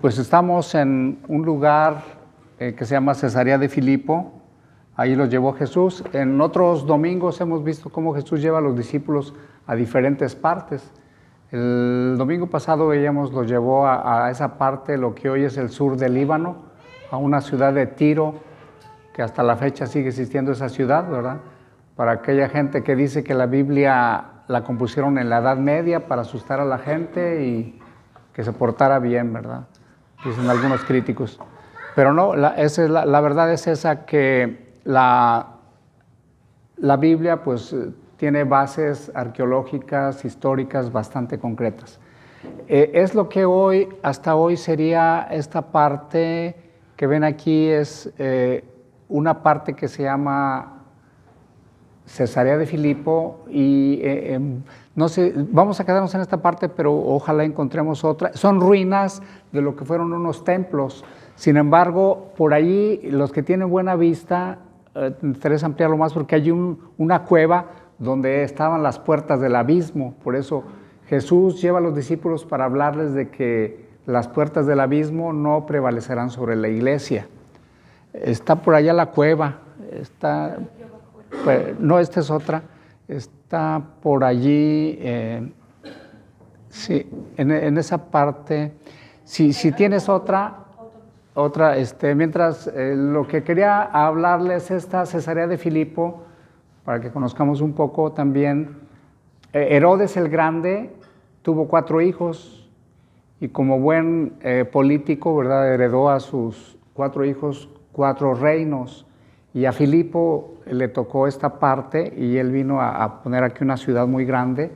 Pues estamos en un lugar que se llama Cesarea de Filipo. Ahí los llevó Jesús. En otros domingos hemos visto cómo Jesús lleva a los discípulos a diferentes partes. El domingo pasado veíamos, los llevó a esa parte, lo que hoy es el sur del Líbano, a una ciudad de Tiro, que hasta la fecha sigue existiendo esa ciudad, ¿verdad? Para aquella gente que dice que la Biblia la compusieron en la Edad Media para asustar a la gente y que se portara bien, ¿verdad? Dicen algunos críticos. Pero no, la verdad es esa, que la Biblia pues tiene bases arqueológicas, históricas bastante concretas. Es lo que hoy, hasta hoy sería esta parte que ven aquí, es una parte que se llama Cesarea de Filipo, y no sé, vamos a quedarnos en esta parte, pero ojalá encontremos otra. Son ruinas de lo que fueron unos templos. Sin embargo, por ahí, los que tienen buena vista, me interesa ampliarlo más porque hay una cueva donde estaban las puertas del abismo. Por eso Jesús lleva a los discípulos para hablarles de que las puertas del abismo no prevalecerán sobre la iglesia. Está por allá la cueva, está... No, esta es otra, está por allí, sí, en esa parte. Si tienes otra, mientras lo que quería hablarles, esta Cesarea de Filipo, para que conozcamos un poco también. Herodes el Grande tuvo 4 hijos y como buen político, ¿verdad?, heredó a sus 4 hijos 4 reinos. Y a Filipo le tocó esta parte y él vino a poner aquí una ciudad muy grande.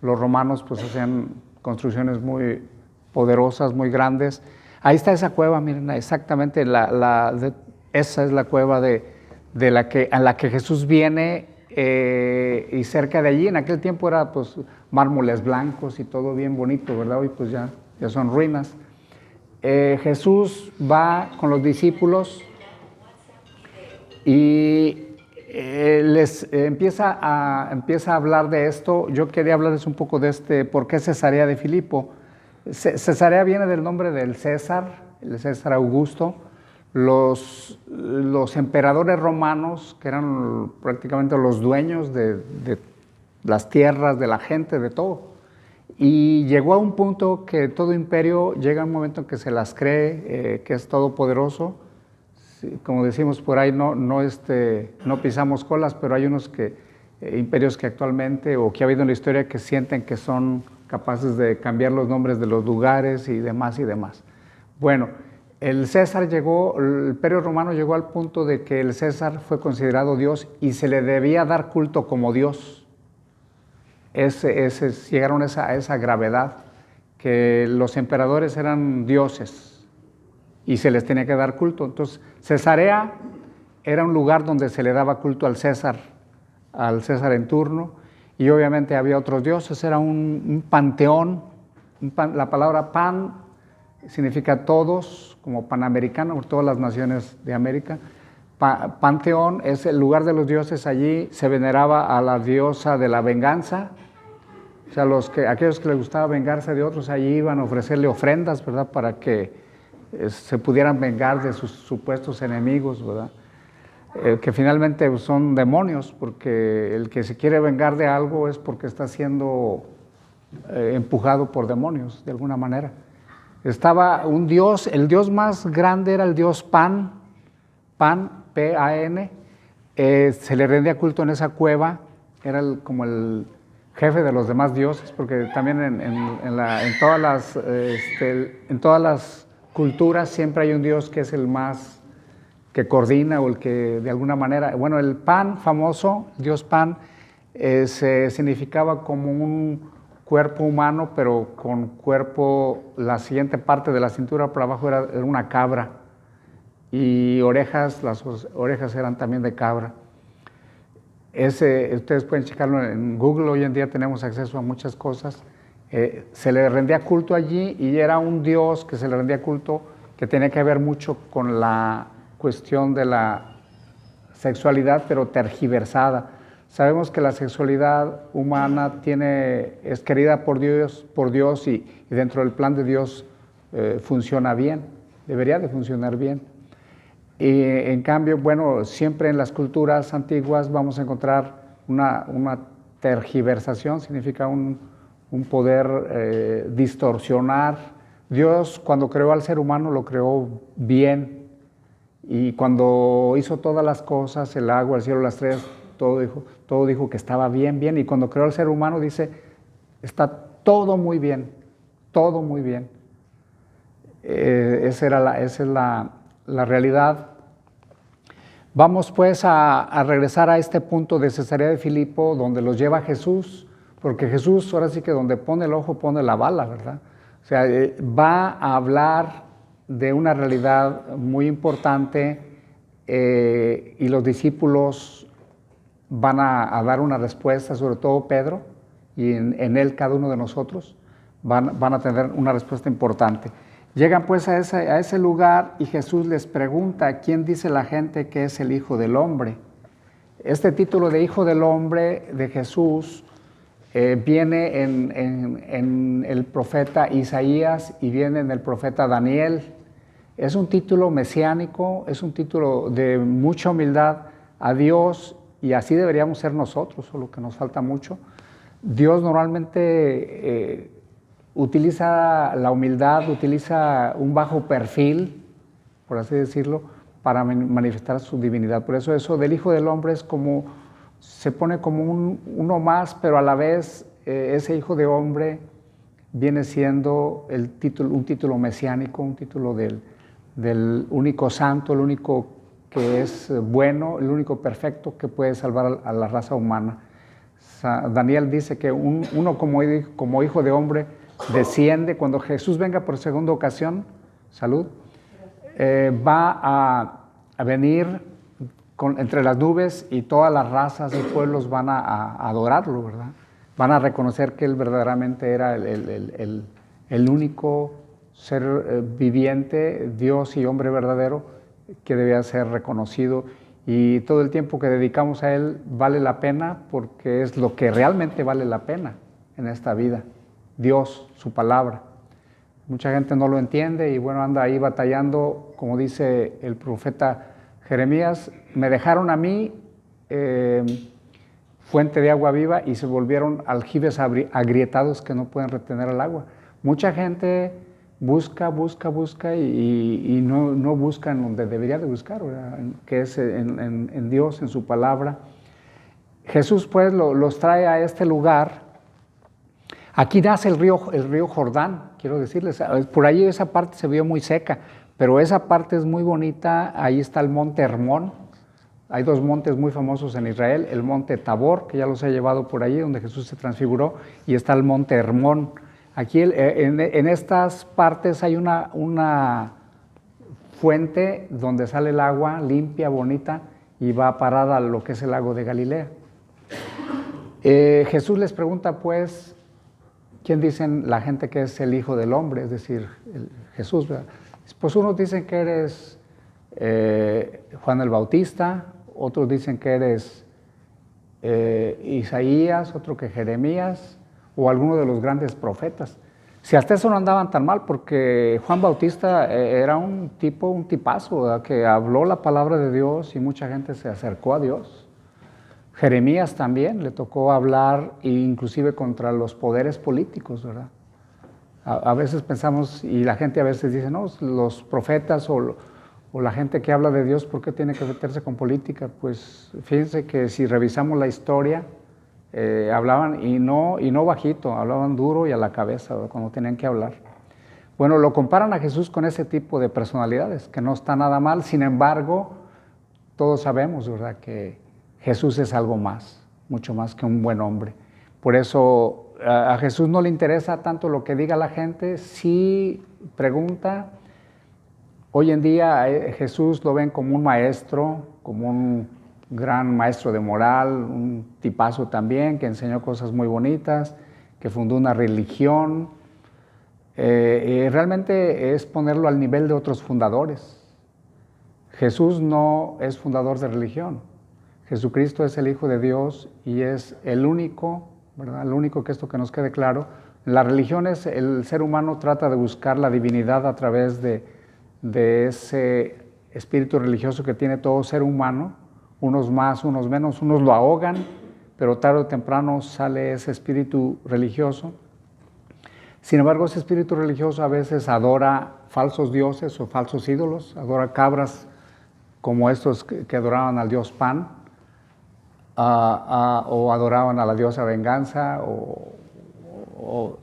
Los romanos pues hacían construcciones muy poderosas, muy grandes. Ahí está esa cueva, miren, exactamente, esa es la cueva a la que Jesús viene, y cerca de allí, en aquel tiempo era pues mármoles blancos y todo bien bonito, ¿verdad? Hoy pues ya son ruinas. Jesús va con los discípulos y les empieza a hablar de esto. Yo quería hablarles un poco de por qué Cesarea de Filipo. Cesarea viene del nombre del César, el César Augusto. Los emperadores romanos, que eran prácticamente los dueños de las tierras, de la gente, de todo. Y llegó a un punto que todo imperio llega a un momento en que se las cree, que es todopoderoso. Como decimos por ahí, no pisamos colas, pero hay unos imperios que actualmente, o que ha habido en la historia, que sienten que son capaces de cambiar los nombres de los lugares y demás y demás. Bueno, el imperio romano llegó al punto de que el César fue considerado Dios y se le debía dar culto como Dios. Llegaron a esa gravedad, que los emperadores eran dioses y se les tenía que dar culto. Entonces, Cesarea era un lugar donde se le daba culto al César en turno, y obviamente había otros dioses. Era un panteón. La palabra pan significa todos, como panamericano, por todas las naciones de América. Panteón es el lugar de los dioses. Allí se veneraba a la diosa de la venganza. O sea, aquellos que les gustaba vengarse de otros, allí iban a ofrecerle ofrendas, ¿verdad?, para que se pudieran vengar de sus supuestos enemigos, ¿verdad? Que finalmente son demonios, porque el que se quiere vengar de algo es porque está siendo empujado por demonios, de alguna manera. Estaba un dios, el dios más grande era el dios Pan, P-A-N. Se le rendía culto en esa cueva. Era como el jefe de los demás dioses, porque también en todas las culturas siempre hay un dios que es el más que coordina, o el que de alguna manera... Bueno, el Pan famoso, el dios Pan, se significaba como un cuerpo humano, pero con la siguiente parte de la cintura para abajo era una cabra, y las orejas eran también de cabra. Ustedes pueden checarlo en Google. Hoy en día tenemos acceso a muchas cosas. Se le rendía culto allí, y era un dios que se le rendía culto, que tenía que ver mucho con la cuestión de la sexualidad, pero tergiversada. Sabemos que la sexualidad humana es querida por Dios, y dentro del plan de Dios funciona bien, debería de funcionar bien. Y en cambio, bueno, siempre en las culturas antiguas vamos a encontrar una tergiversación, significa un poder distorsionar. Dios, cuando creó al ser humano, lo creó bien, y cuando hizo todas las cosas, el agua, el cielo, las estrellas, todo dijo que estaba bien, bien, y cuando creó al ser humano dice, está todo muy bien, todo muy bien. Esa es la realidad. Vamos pues a regresar a este punto de Cesarea de Filipo, donde los lleva Jesús, porque Jesús ahora sí que donde pone el ojo pone la bala, ¿verdad? O sea, va a hablar de una realidad muy importante, y los discípulos van a dar una respuesta, sobre todo Pedro, y en él cada uno de nosotros van a tener una respuesta importante. Llegan pues a ese lugar y Jesús les pregunta, ¿quién dice la gente que es el Hijo del Hombre? Este título de Hijo del Hombre de Jesús viene en el profeta Isaías y viene en el profeta Daniel. Es un título mesiánico, es un título de mucha humildad a Dios, y así deberíamos ser nosotros, solo que nos falta mucho. Dios normalmente utiliza la humildad, utiliza un bajo perfil, por así decirlo, para manifestar su divinidad. Por eso del Hijo del Hombre es como, se pone como uno más, pero a la vez ese Hijo de Hombre viene siendo un título mesiánico, un título del único santo, el único que es bueno, el único perfecto que puede salvar a la raza humana. Daniel dice que uno como hijo de hombre desciende, cuando Jesús venga por segunda ocasión, salud, va a venir entre las nubes, y todas las razas y pueblos van a adorarlo, ¿verdad? Van a reconocer que Él verdaderamente era el único ser viviente, Dios y hombre verdadero, que debía ser reconocido, y todo el tiempo que dedicamos a Él vale la pena, porque es lo que realmente vale la pena en esta vida, Dios, su palabra. Mucha gente no lo entiende y bueno, anda ahí batallando, como dice el profeta Jeremías, me dejaron a mí fuente de agua viva y se volvieron aljibes agrietados que no pueden retener el agua. Mucha gente busca y no busca en donde debería de buscar, ¿verdad? Que es en Dios, en su palabra. Jesús pues los trae a este lugar. Aquí nace el río Jordán, quiero decirles, por ahí esa parte se vio muy seca, pero esa parte es muy bonita. Ahí está el monte Hermón. Hay dos montes muy famosos en Israel, el monte Tabor, que ya los he llevado por ahí, donde Jesús se transfiguró, y está el monte Hermón. Aquí en estas partes hay una fuente donde sale el agua limpia, bonita, y va a parar a lo que es el lago de Galilea. Jesús les pregunta pues, ¿quién dicen la gente que es el Hijo del Hombre? Es decir, Jesús, ¿verdad? Pues unos dicen que eres Juan el Bautista, otros dicen que eres Isaías, otro que Jeremías, o alguno de los grandes profetas. Si hasta eso no andaban tan mal, porque Juan Bautista era un tipazo, ¿verdad? Que habló la palabra de Dios y mucha gente se acercó a Dios. Jeremías también le tocó hablar, inclusive contra los poderes políticos, ¿verdad? A veces pensamos, y la gente a veces dice, no, los profetas o la gente que habla de Dios, ¿por qué tiene que meterse con política? Pues fíjense que si revisamos la historia, hablaban y no bajito, hablaban duro y a la cabeza, ¿verdad? Cuando tenían que hablar. Bueno, lo comparan a Jesús con ese tipo de personalidades, que no está nada mal. Sin embargo, todos sabemos, ¿verdad?, que Jesús es algo más, mucho más que un buen hombre. Por eso a Jesús no le interesa tanto lo que diga la gente, sí pregunta. Hoy en día Jesús lo ven como un maestro, como un gran maestro de moral, un tipazo también, que enseñó cosas muy bonitas, que fundó una religión. Realmente es ponerlo al nivel de otros fundadores. Jesús no es fundador de religión. Jesucristo es el Hijo de Dios y es el único, ¿verdad? El único, que esto que nos quede claro, En las religiones el ser humano trata de buscar la divinidad a través de ese espíritu religioso que tiene todo ser humano, unos más, unos menos, unos lo ahogan, pero tarde o temprano sale ese espíritu religioso. Sin embargo, ese espíritu religioso a veces adora falsos dioses o falsos ídolos, adora cabras como estos que adoraban al dios Pan, o adoraban a la diosa Venganza, o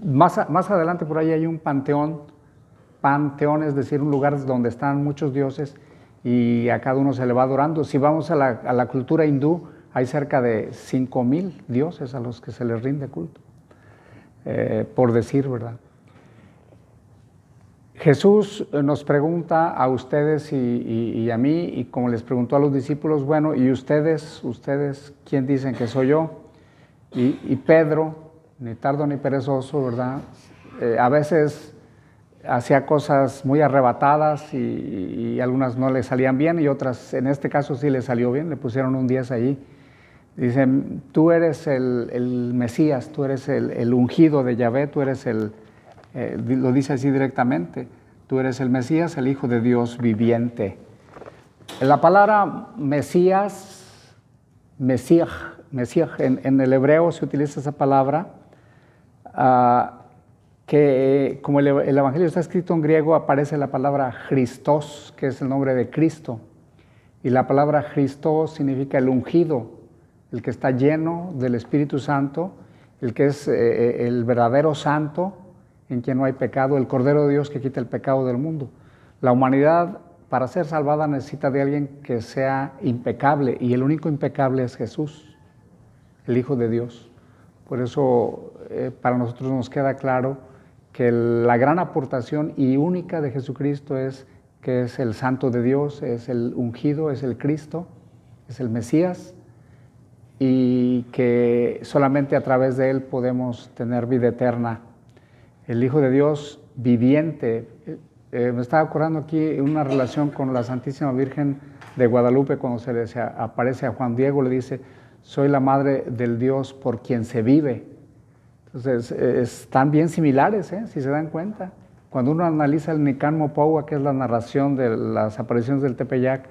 más adelante por ahí hay un panteón, es decir, un lugar donde están muchos dioses y a cada uno se le va adorando. Si vamos a la cultura hindú, hay cerca de 5,000 dioses a los que se les rinde culto, por decir, ¿verdad? Jesús nos pregunta a ustedes y a mí, y como les preguntó a los discípulos, bueno, ¿y ustedes, quién dicen que soy yo? Y Pedro, ni tardo ni perezoso, ¿verdad? A veces hacía cosas muy arrebatadas y algunas no le salían bien y otras, en este caso sí le salió bien, le pusieron un 10 allí. Dicen, tú eres el Mesías, tú eres el ungido de Yahvé, tú eres lo dice así directamente, tú eres el Mesías, el Hijo de Dios viviente. La palabra Mesías, Mesías, en el hebreo se utiliza esa palabra, que como el Evangelio está escrito en griego, aparece la palabra Christos, que es el nombre de Cristo. Y la palabra Christos significa el ungido, el que está lleno del Espíritu Santo, el que es el verdadero santo, en quien no hay pecado, el Cordero de Dios que quita el pecado del mundo. La humanidad, para ser salvada, necesita de alguien que sea impecable, y el único impecable es Jesús, el Hijo de Dios. Por eso para nosotros nos queda claro que la gran aportación y única de Jesucristo es que es el Santo de Dios, es el ungido, es el Cristo, es el Mesías, y que solamente a través de Él podemos tener vida eterna. El Hijo de Dios viviente. Me estaba acordando aquí una relación con la Santísima Virgen de Guadalupe, cuando se le aparece a Juan Diego, le dice, soy la madre del Dios por quien se vive. Entonces, están bien similares, si se dan cuenta. Cuando uno analiza el Nican Mopoua, que es la narración de las apariciones del Tepeyac,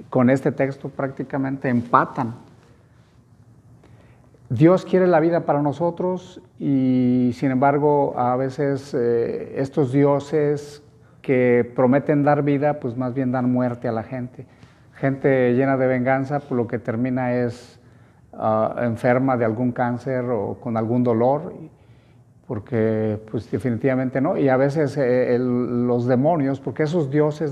con este texto prácticamente empatan. Dios quiere la vida para nosotros y, sin embargo, a veces estos dioses que prometen dar vida, pues más bien dan muerte a la gente. Gente llena de venganza, pues lo que termina es enferma de algún cáncer o con algún dolor, porque pues definitivamente no. Y a veces los demonios, porque esos dioses